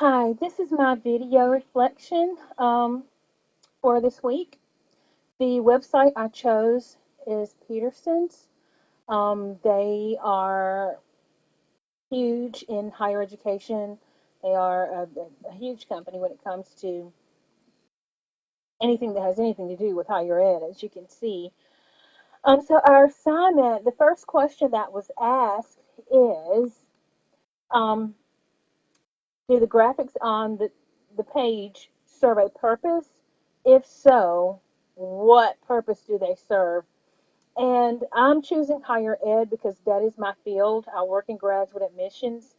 Hi, this is my video reflection for this week. The website I chose is Peterson's. They are huge in higher education. They are a huge company when it comes to anything that has anything to do with higher ed, as you can see. So our assignment, the first question that was asked is, um, do the graphics on the page serve a purpose? If so, what purpose do they serve? And I'm choosing higher ed because that is my field. I work in graduate admissions.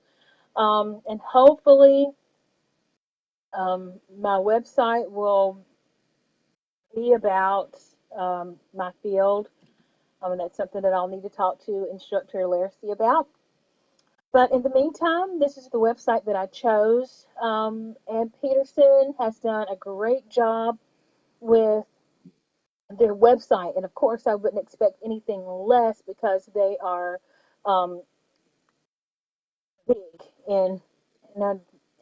And hopefully, my website will be about my field. And that's something that I'll need to talk to Instructor Larcy about. But in the meantime, this is the website that I chose. And Peterson has done a great job with their website. And of course, I wouldn't expect anything less because they are um, big. And, I,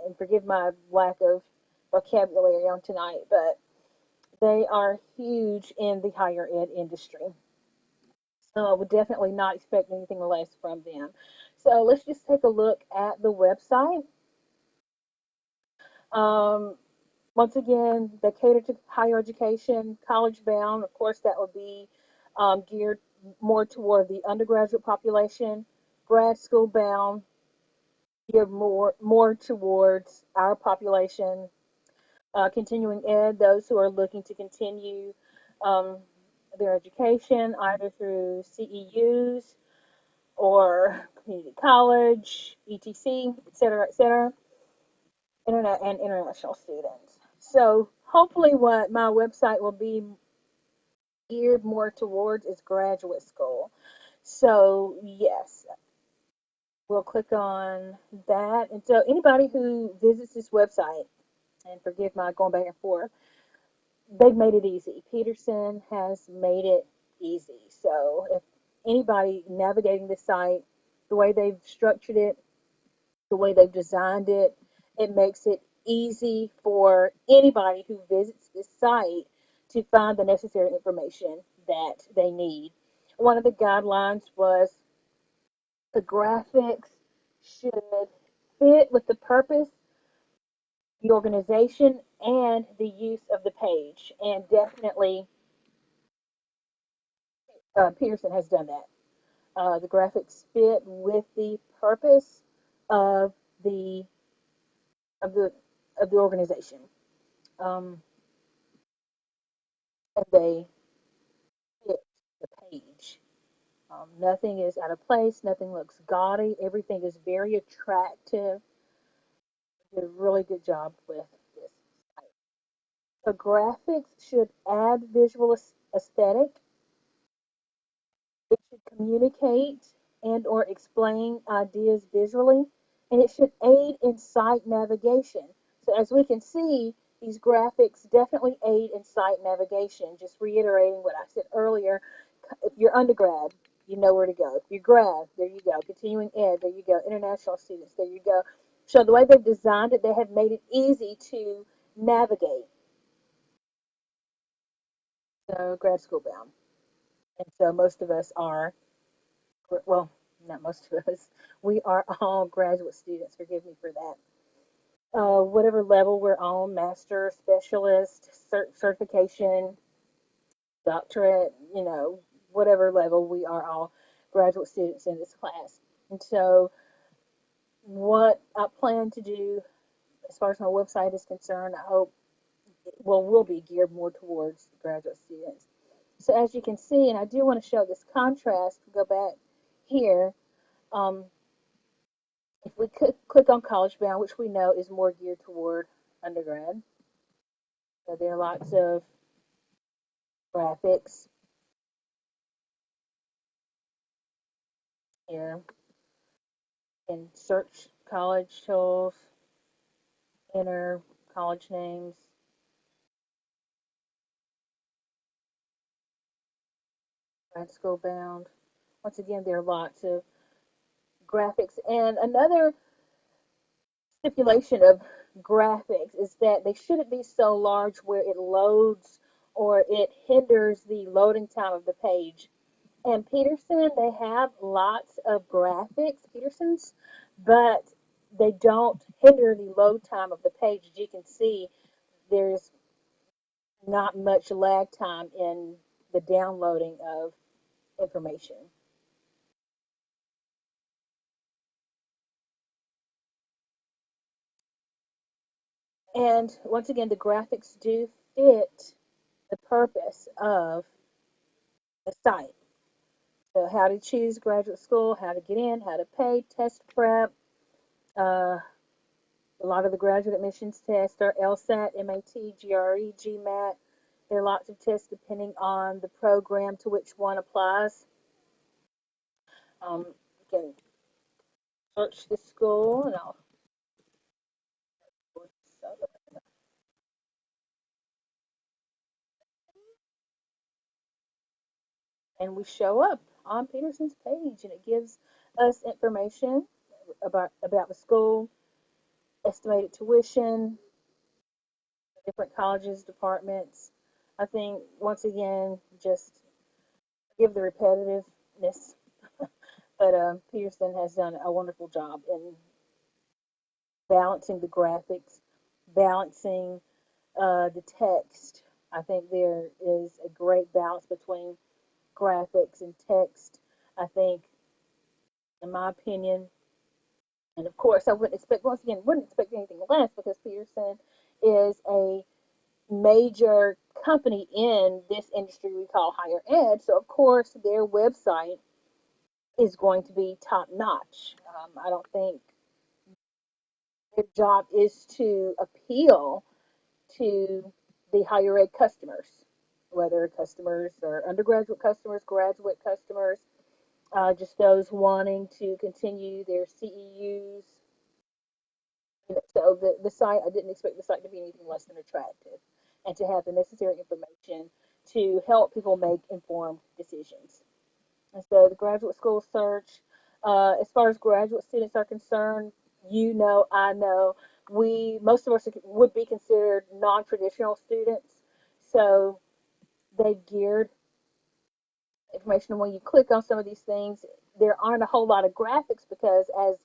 and forgive my lack of vocabulary on tonight, but they are huge in the higher ed industry. So I would definitely not expect anything less from them. So let's just take a look at the website. Um, Once again, they cater to higher education, college bound. Of course, that would be geared more toward the undergraduate population, grad school bound, geared more towards our population, continuing ed, those who are looking to continue um, their education either through CEUs or community college, ETC, et cetera, internet and international students. So hopefully what my website will be geared more towards is graduate school. So yes, we'll click on that. And so anybody who visits this website, and forgive my going back and forth, they've made it easy. Peterson has made it easy. So if anybody navigating this site, the way they've structured it, the way they've designed it, it makes it easy for anybody who visits this site to find the necessary information that they need. One of the guidelines was the graphics should fit with the purpose, the organization, and the use of the page. And definitely, Peterson has done that. The graphics fit with the purpose of the of the of the organization. Um, and they fit the page. Nothing is out of place. Nothing looks gaudy. Everything is very attractive. Did a really good job with this site. The graphics should add visual aesthetic. It should communicate and or explain ideas visually, and it should aid in site navigation. So as we can see, these graphics definitely aid in site navigation. Just reiterating what I said earlier, if you're undergrad, you know where to go. If you're grad, there you go. Continuing ed, there you go. International students, there you go. So the way they've designed it, they have made it easy to navigate. So grad school bound. And so most of us are, well, not most of us, we are all graduate students. Forgive me for that. Whatever level we're on, master, specialist, certification, doctorate, whatever level, we are all graduate students in this class. And so, what I plan to do as far as my website is concerned, I hope will be geared more towards graduate students. So, as you can see, and I do want to show this contrast, go back here. Um, if we could click on college bound, which we know is more geared toward undergrad, so there are lots of graphics here. And search college tools, enter college names, grad school bound. Once again, there are lots of graphics. And another stipulation of graphics is that they shouldn't be so large where it loads or it hinders the loading time of the page. And Peterson, they have lots of graphics, Peterson's, but they don't hinder the load time of the page. As you can see, there's not much lag time in the downloading of information. And once again, the graphics do fit the purpose of the site. So, how to choose graduate school, how to get in, how to pay, test prep. Uh, a lot of the graduate admissions tests are LSAT, MAT, GRE, GMAT. There are lots of tests depending on the program to which one applies. You can search the school, and I'll and we show up on Peterson's page, and it gives us information about the school, estimated tuition, different colleges, departments. I think once again, just give the repetitiveness, but Peterson has done a wonderful job in balancing the graphics, balancing the text. I think there is a great balance between graphics and text. I think, in my opinion, and of course, I wouldn't expect, once again, wouldn't expect anything less because Peterson is a major company in this industry we call higher ed. So, of course, their website is going to be top notch. I don't think their job is to appeal to the higher ed customers, whether customers are undergraduate customers, graduate customers, just those wanting to continue their CEUs. So the site, I didn't expect the site to be anything less than attractive and to have the necessary information to help people make informed decisions. And so the graduate school search, as far as graduate students are concerned, you know, I know, most of us would be considered non-traditional students. So they've geared information. And when you click on some of these things, there aren't a whole lot of graphics because as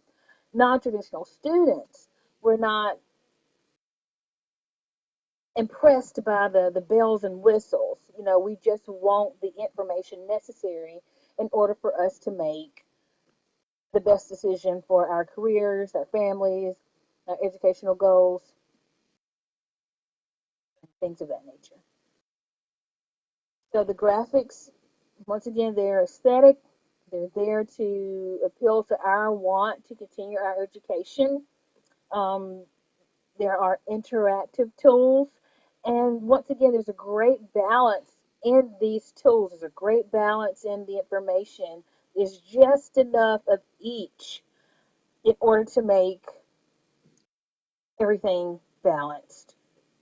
non-traditional students, we're not impressed by the bells and whistles. You know, we just want the information necessary in order for us to make the best decision for our careers, our families, our educational goals, things of that nature. So the graphics, once again, they're aesthetic. They're there to appeal to our want to continue our education. Um, there are interactive tools. And once again, there's a great balance in these tools. There's a great balance in the information. There's just enough of each in order to make everything balanced.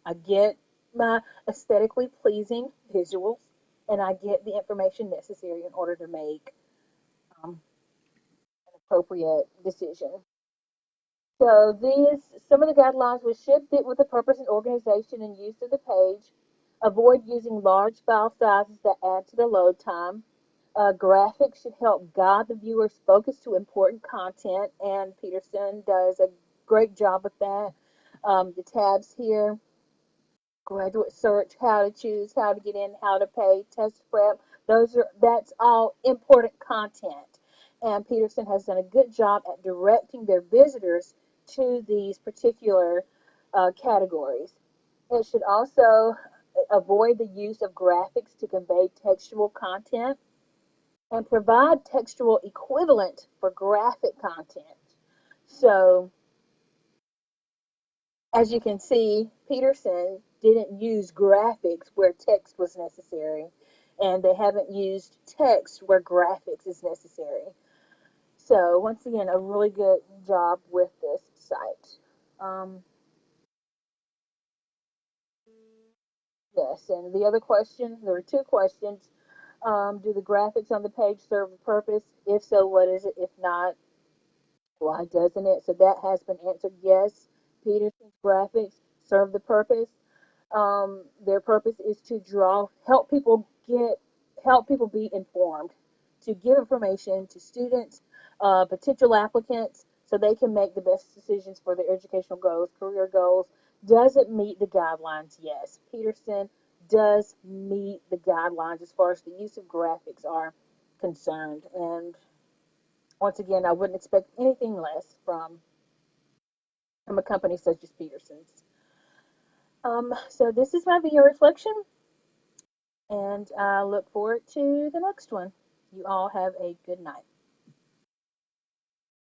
I get my aesthetically pleasing visuals, and I get the information necessary in order to make an appropriate decision. So some of the guidelines we should fit with the purpose and organization and use of the page. Avoid using large file sizes that add to the load time. Graphics should help guide the viewer's focus to important content, and Peterson does a great job with that. The tabs here, graduate search, how to choose, how to get in, how to pay, test prep. That's all important content. And Peterson has done a good job at directing their visitors to these particular categories. It should also avoid the use of graphics to convey textual content and provide textual equivalent for graphic content. So as you can see, Peterson didn't use graphics where text was necessary, and they haven't used text where graphics is necessary. So, once again, a really good job with this site. Um, yes, and the other question, there were two questions. Do the graphics on the page serve a purpose? If so, what is it? If not, why doesn't it? So that has been answered yes. Peterson's graphics serve the purpose. Their purpose is to help people be informed, to give information to students, potential applicants, so they can make the best decisions for their educational goals, career goals. Does it meet the guidelines? Yes. Peterson does meet the guidelines as far as the use of graphics are concerned. And once again, I wouldn't expect anything less from a company such as Peterson's. So this is my video reflection, and I look forward to the next one. You all have a good night.